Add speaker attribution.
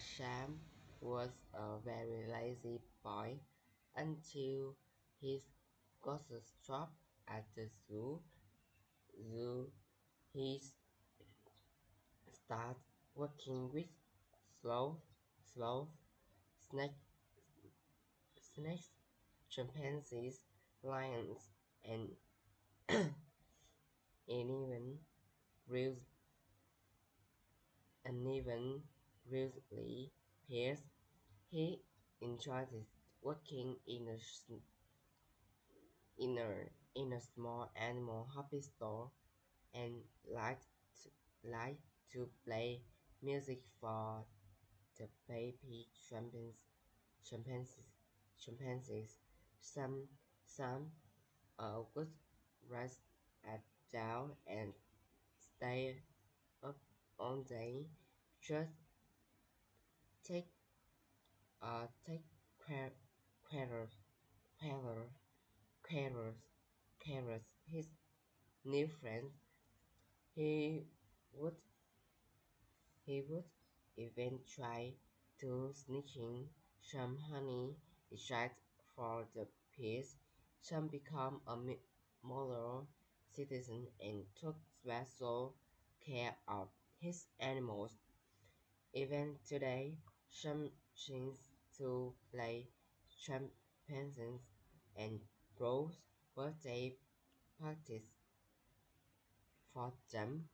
Speaker 1: Sam was a very lazy boy until he got a job at the zoo. Zoo he started working with sloth, snake, snakes, chimpanzees, lions, and even real even grizzly bears. He enjoyed working in a small animal hobby store and liked to play music for the baby chimpanzees. chimpanzees. Some would rest at down and stay up all day, just take take care, care, care, carers, carers his new friends. He would he would even try to sneak in some honey extract for the bees. Some become a model citizen and took special care of his animals. Even today, some seems to play chimpanzees and bros birthday parties for them.